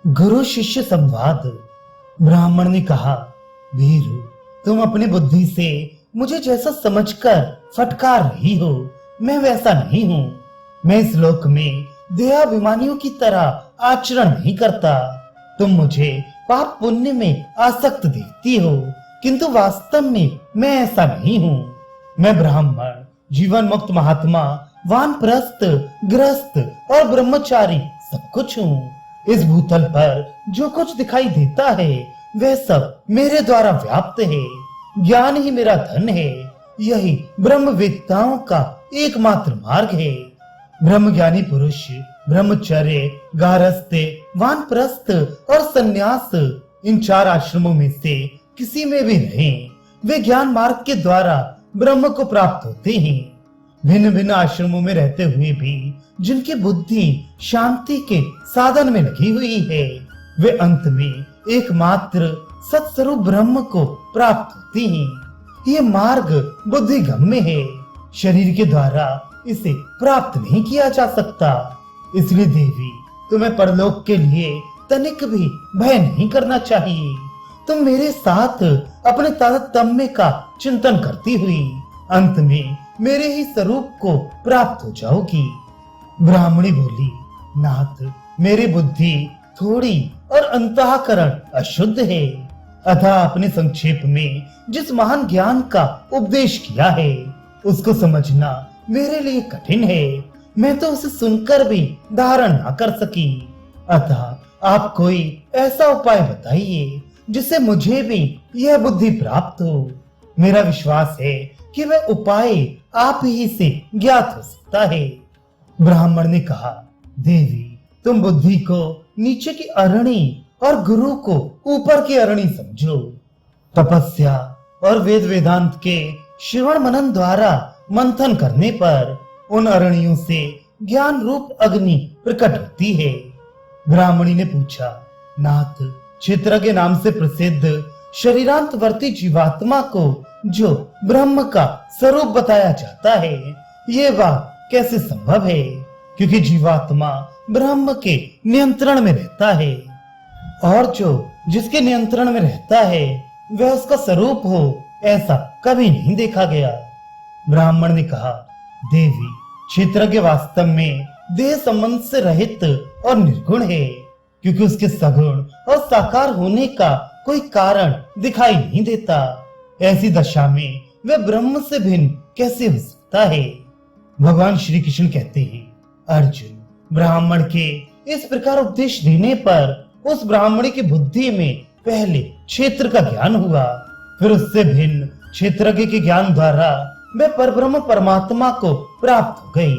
गुरु शिष्य संवाद। ब्राह्मण ने कहा, वीर, तुम अपनी बुद्धि से मुझे जैसा समझकर फटकार रही हो, मैं वैसा नहीं हूँ। मैं इस लोक में देहाभिमानियों की तरह आचरण नहीं करता। तुम मुझे पाप पुण्य में आसक्त देखती हो, किंतु वास्तव में मैं ऐसा नहीं हूँ। मैं ब्राह्मण, जीवन मुक्त महात्मा, वानप्रस्थ, गृहस्थ और ब्रह्मचारी सब कुछ हूँ। इस भूतल पर जो कुछ दिखाई देता है वह सब मेरे द्वारा व्याप्त है। ज्ञान ही मेरा धन है। यही ब्रह्मवेत्ताओं का एकमात्र मार्ग है। ब्रह्मज्ञानी पुरुष ब्रह्मचर्य, गारहस्थ्य, वानप्रस्थ और संन्यास, इन 4 आश्रमों में से किसी में भी रहें, वे ज्ञान मार्ग के द्वारा ब्रह्म को प्राप्त होते हैं। भिन्न भिन्न आश्रमों में रहते हुए भी जिनकी बुद्धि शांति के साधन में लगी हुई है, वे अंत में एकमात्र सत्स्वरूप ब्रह्म को प्राप्त होते हैं। ये मार्ग बुद्धिगम्य है। शरीर के द्वारा इसे प्राप्त नहीं किया जा सकता। इसलिए देवी, तुम्हें परलोक के लिए तनिक भी भय नहीं करना चाहिए। तुम मेरे साथ अपने तारतम्य का चिंतन करती हुई अंत में मेरे ही स्वरूप को प्राप्त हो जाओगी। ब्राह्मणी बोली, नाथ, मेरी बुद्धि थोड़ी और अंतःकरण अशुद्ध है। अतः अपने संक्षेप में जिस महान ज्ञान का उपदेश किया है उसको समझना मेरे लिए कठिन है। मैं तो उसे सुनकर भी धारण न कर सकी। अतः आप कोई ऐसा उपाय बताइए जिससे मुझे भी यह बुद्धि प्राप्त हो। मेरा विश्वास है कि वह उपाय आप ही से ज्ञात हो सकता है। ब्राह्मण ने कहा, देवी, तुम बुद्धि को नीचे की अरणी और गुरु को ऊपर की अरणी समझो। तपस्या और वेद वेदांत के श्रवण मनन द्वारा मंथन करने पर उन अरणियों से ज्ञान रूप अग्नि प्रकट होती है। ब्राह्मणी ने पूछा, नाथ, क्षेत्र के नाम से प्रसिद्ध शरीरांतवर्ती जीवात्मा को जो ब्रह्म का स्वरूप बताया जाता है, ये बात कैसे संभव है? क्योंकि जीवात्मा ब्रह्म के नियंत्रण में रहता है, और जो जिसके नियंत्रण में रहता है वह उसका स्वरूप हो, ऐसा कभी नहीं देखा गया। ब्राह्मण ने कहा, देवी, क्षेत्र के वास्तव में देह संबंध से रहित और निर्गुण है, क्योंकि उसके सगुण और साकार होने का कोई कारण दिखाई नहीं देता। ऐसी दशा में वह ब्रह्म से भिन्न कैसे हो सकता है? भगवान श्री कृष्ण कहते हैं, अर्जुन, ब्राह्मण के इस प्रकार उपदेश देने पर उस ब्राह्मणी की बुद्धि में पहले क्षेत्र का ज्ञान हुआ, फिर उससे भिन्न क्षेत्रज्ञ के ज्ञान द्वारा वह परब्रह्म परमात्मा को प्राप्त हो गई।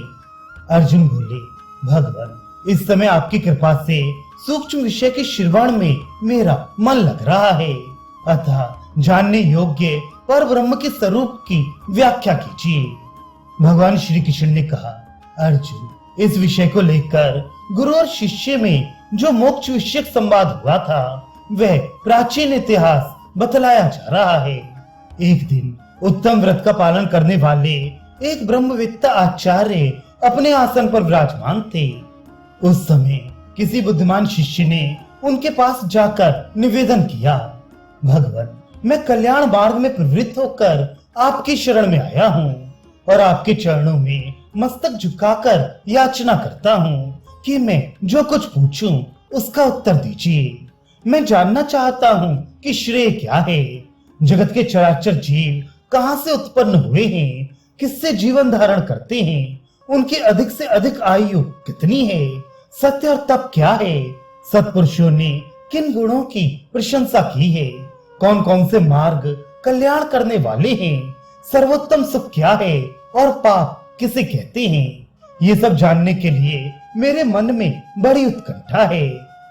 अर्जुन बोले, भगवान, इस समय आपकी कृपा से सूक्ष्म विषय के श्रवण में मेरा मन लग रहा है। अतः जानने योग्य पर ब्रह्म के स्वरूप की व्याख्या कीजिए। भगवान श्री कृष्ण ने कहा, अर्जुन, इस विषय को लेकर गुरु और शिष्य में जो मोक्ष विषयक संवाद हुआ था वह प्राचीन इतिहास बतलाया जा रहा है। एक दिन उत्तम व्रत का पालन करने वाले एक ब्रह्मवेत्ता आचार्य अपने आसन पर विराजमान थे। उस समय किसी बुद्धिमान शिष्य ने उनके पास जाकर निवेदन किया, भगवान, मैं कल्याण मार्ग में प्रवृत्त होकर आपकी शरण में आया हूँ और आपके चरणों में मस्तक झुकाकर याचना करता हूँ कि मैं जो कुछ पूछूं उसका उत्तर दीजिए। मैं जानना चाहता हूँ कि श्रेय क्या है, जगत के चराचर जीव कहाँ से उत्पन्न हुए हैं, किससे जीवन धारण करते हैं, उनकी अधिक से अधिक आयु कितनी है, सत्य और तप क्या है, सत्पुरुषों ने किन गुणों की प्रशंसा की है, कौन कौन से मार्ग कल्याण करने वाले हैं, सर्वोत्तम सुख क्या है और पाप किसे कहते हैं। ये सब जानने के लिए मेरे मन में बड़ी उत्कंठा है।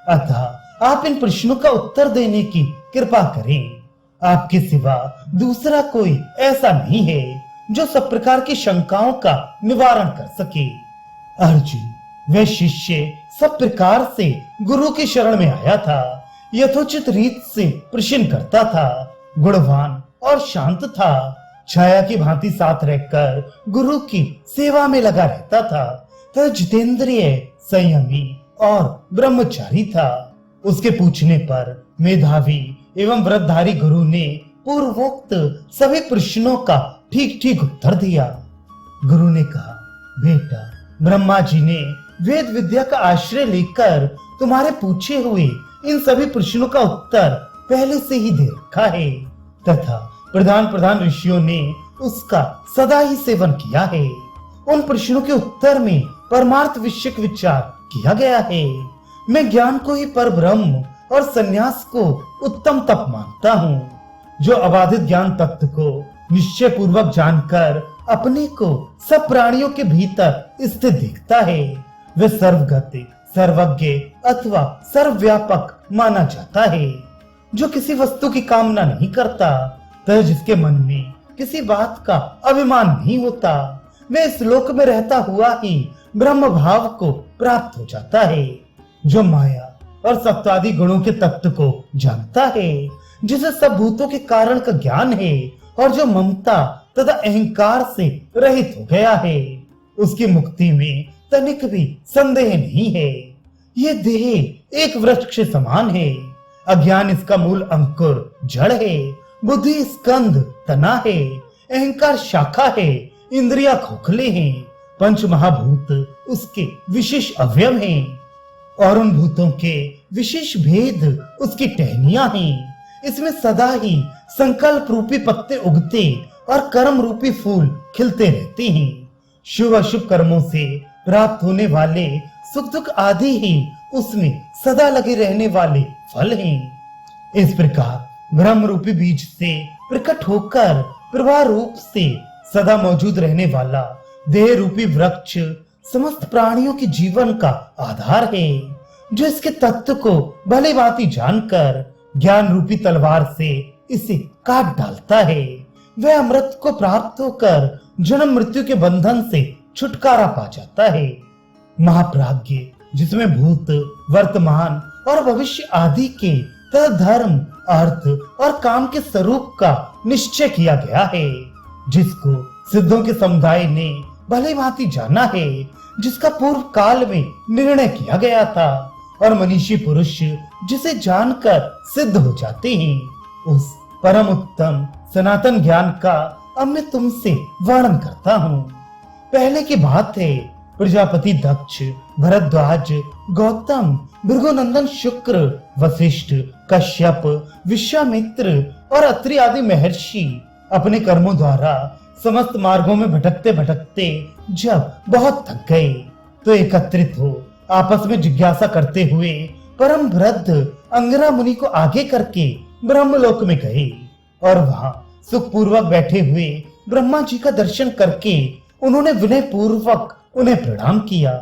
अतः आप इन प्रश्नों का उत्तर देने की कृपा करें। आपके सिवा दूसरा कोई ऐसा नहीं है जो सब प्रकार की शंकाओं का निवारण कर सके। अर्जुन, वह शिष्य सब प्रकार से गुरु की शरण में आया था, यथोचित रीत से प्रश्न करता था, गुणवान और शांत था, छाया की भांति साथ रहकर गुरु की सेवा में लगा रहता था, तथा जितेंद्रिय, संयमी और ब्रह्मचारी था। उसके पूछने पर मेधावी एवं व्रतधारी गुरु ने पूर्वोक्त सभी प्रश्नों का ठीक ठीक उत्तर दिया। गुरु ने कहा, बेटा, ब्रह्मा जी ने वेद विद्या का आश्रय लेकर तुम्हारे पूछे हुए इन सभी प्रश्नों का उत्तर पहले से ही दे रखा है तथा प्रधान प्रधान ऋषियों ने उसका सदा ही सेवन किया है। उन प्रश्नों के उत्तर में परमार्थ विषयक विचार किया गया है। मैं ज्ञान को ही पर ब्रह्म और संन्यास को उत्तम तप मानता हूँ। जो अबाधित ज्ञान तत्व को निश्चय पूर्वक जानकर अपने को सब प्राणियों के भीतर स्थित देखता है, वह सर्वगत, सर्वज्ञ अथवा सर्वव्यापक माना जाता है। जो किसी वस्तु की कामना नहीं करता तथा जिसके मन में किसी बात का अभिमान नहीं होता, वह इस लोक में रहता हुआ ही ब्रह्म भाव को प्राप्त हो जाता है। जो माया और सत्वादि गुणों के तत्व को जानता है, जिसे सब भूतों के कारण का ज्ञान है और जो ममता तथा अहंकार से रहित हो गया है, उसकी मुक्ति में तनिक भी संदेह नहीं है। ये देह एक वृक्ष के समान है। अज्ञान इसका मूल अंकुर जड़ है, बुद्धि स्कंद तना है, अहंकार शाखा है, इंद्रिया खोखले हैं, पंच महाभूत उसके विशेष अवयव हैं और उन भूतों के विशेष भेद उसकी टहनियां हैं। इसमें सदा ही संकल्प रूपी पत्ते उगते और कर्म रूपी फूल खिलते रहते हैं। शुभ अशुभ कर्मों से प्राप्त होने वाले सुख दुख आदि ही उसमें सदा लगे रहने वाले फल हैं। इस प्रकार ब्रह्म रूपी बीज से प्रकट होकर प्रवाह रूप से सदा मौजूद रहने वाला देह रूपी वृक्ष समस्त प्राणियों के जीवन का आधार है। जो इसके तत्व को भली भांति जानकर ज्ञान रूपी तलवार से इसे काट डालता है, वह अमृत को प्राप्त होकर जन्म मृत्यु के बंधन से छुटकारा पा जाता है। महाप्राज्ञ, जिसमें भूत, वर्तमान और भविष्य आदि के तथा धर्म, अर्थ और काम के स्वरूप का निश्चय किया गया है, जिसको सिद्धों के समुदाय ने भली भांति जाना है, जिसका पूर्व काल में निर्णय किया गया था और मनीषी पुरुष जिसे जानकर सिद्ध हो जाते हैं, उस परम उत्तम सनातन ज्ञान का अब मैं तुमसे वर्णन करता हूँ। पहले की बात है, प्रजापति दक्ष, भरद्वाज, गौतम, भृगुनंदन शुक्र, वशिष्ठ, कश्यप, विश्वामित्र और अत्रि आदि महर्षि अपने कर्मों द्वारा समस्त मार्गों में भटकते भटकते जब बहुत थक गए तो एकत्रित हो आपस में जिज्ञासा करते हुए परम वृद्ध अंगिरा मुनि को आगे करके ब्रह्मलोक में गए और वहां सुखपूर्वक बैठे हुए ब्रह्मा जी का दर्शन करके उन्होंने विनय पूर्वक उन्हें प्रणाम किया।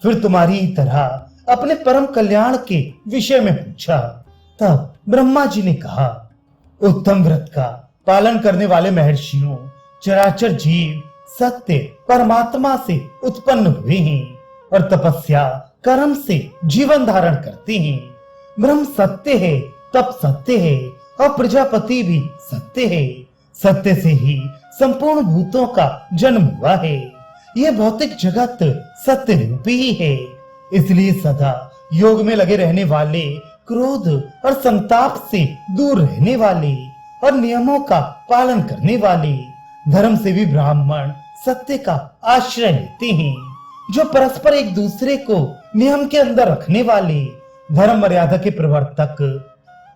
फिर तुम्हारी तरह अपने परम कल्याण के विषय में पूछा। तब ब्रह्मा जी ने कहा, उत्तम व्रत का पालन करने वाले महर्षियों, चराचर जीव सत्य परमात्मा से उत्पन्न हुए हैं और तपस्या कर्म से जीवन धारण करते हैं। ब्रह्म सत्य है, तप सत्य है और प्रजापति भी सत्य है। सत्य से ही संपूर्ण भूतों का जन्म हुआ है। यह भौतिक जगत सत्य रूपी ही है। इसलिए सदा योग में लगे रहने वाले, क्रोध और संताप से दूर रहने वाले और नियमों का पालन करने वाले धर्म से भी ब्राह्मण सत्य का आश्रय लेते हैं। जो परस्पर एक दूसरे को नियम के अंदर रखने वाले, धर्म मर्यादा के प्रवर्तक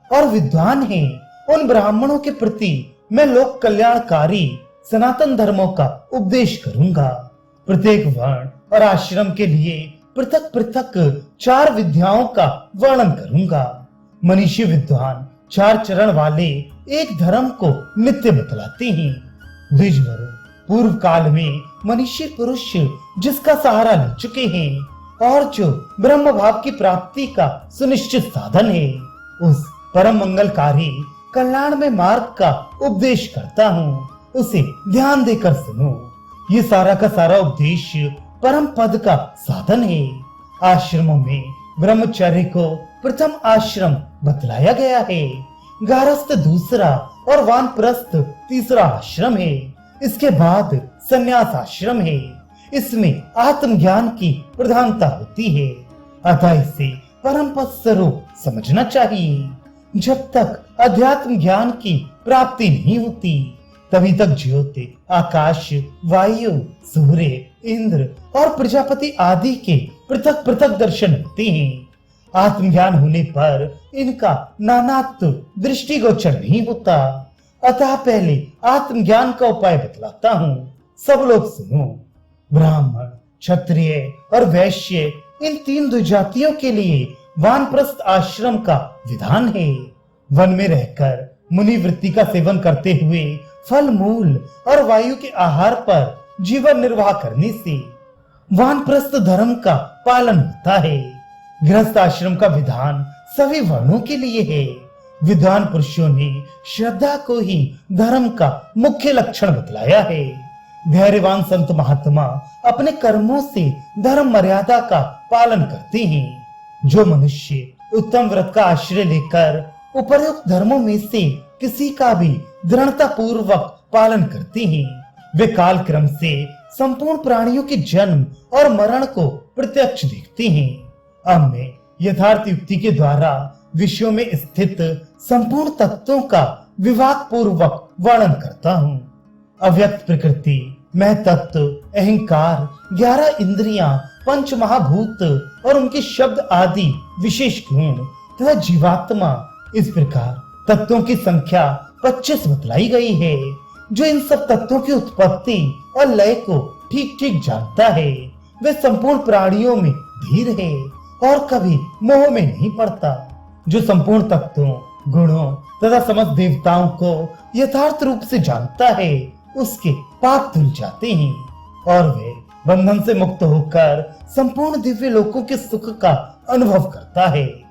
और विद्वान हैं, उन ब्राह्मणों के प्रति मैं लोक कल्याणकारी सनातन धर्मों का उपदेश करूंगा। प्रत्येक वर्ण और आश्रम के लिए पृथक पृथक 4 विद्याओं का वर्णन करूंगा। मनीषी विद्वान 4 चरण वाले एक धर्म को नित्य बतलाते हैं। द्विजवरु, पूर्व काल में मनीषी पुरुष जिसका सहारा ले चुके हैं और जो ब्रह्म भाव की प्राप्ति का सुनिश्चित साधन है, उस परम मंगलकारी कल्याण में मार्ग का उपदेश करता हूँ। उसे ध्यान देकर सुनो। ये सारा का सारा उपदेश परम पद का साधन है। आश्रमों में ब्रह्मचर्य को प्रथम आश्रम बतलाया गया है, गारस्थ दूसरा और वानप्रस्थ तीसरा आश्रम है। इसके बाद संन्यास आश्रम है। इसमें आत्मज्ञान की प्रधानता होती है, अतः इसे परम पद स्वरूप समझना चाहिए। जब तक अध्यात्म ज्ञान की प्राप्ति नहीं होती तभी तक ज्योति, आकाश, वायु, सूर्य, इंद्र और प्रजापति आदि के पृथक पृथक दर्शन होते हैं। आत्मज्ञान होने पर इनका नानात्व दृष्टिगोचर नहीं होता। अतः पहले आत्मज्ञान का उपाय बतलाता हूँ, सब लोग सुनो। ब्राह्मण, क्षत्रिय और वैश्य इन तीन द्विजातियों के लिए वानप्रस्थ आश्रम का विधान है। वन में रहकर मुनिवृत्ति का सेवन करते हुए फल मूल और वायु के आहार पर जीवन निर्वाह करने से वानप्रस्थ धर्म का पालन होता है। गृहस्थ आश्रम का विधान सभी वर्णों के लिए है। विद्वान पुरुषों ने श्रद्धा को ही धर्म का मुख्य लक्षण बतलाया है। धैर्यवान संत महात्मा अपने कर्मों से धर्म मर्यादा का पालन करते हैं। जो मनुष्य उत्तम व्रत का आश्रय लेकर उपर्युक्त धर्मों में से किसी का भी दृढ़ता पूर्वक पालन करते हैं, वे काल क्रम से संपूर्ण प्राणियों के जन्म और मरण को प्रत्यक्ष देखते हैं। अब मैं यथार्थ युक्ति के द्वारा विषयों में स्थित संपूर्ण तत्वों का विवाद पूर्वक वर्णन करता हूँ। अव्यक्त प्रकृति, मैं तत्व, अहंकार, 11 इंद्रियां, पंच महाभूत और उनके शब्द आदि विशेष गुण तथा जीवात्मा, इस प्रकार तत्वों की संख्या 25 बतलाई गई है। जो इन सब तत्वों की उत्पत्ति और लय को ठीक ठीक जानता है, वे संपूर्ण प्राणियों में धीर है और कभी मोह में नहीं पड़ता। जो संपूर्ण तत्वों, गुणों तथा समस्त देवताओं को यथार्थ रूप से जानता है, उसके पाप धुल जाते हैं और वे बंधन से मुक्त होकर संपूर्ण दिव्य लोकों के सुख का अनुभव करता है।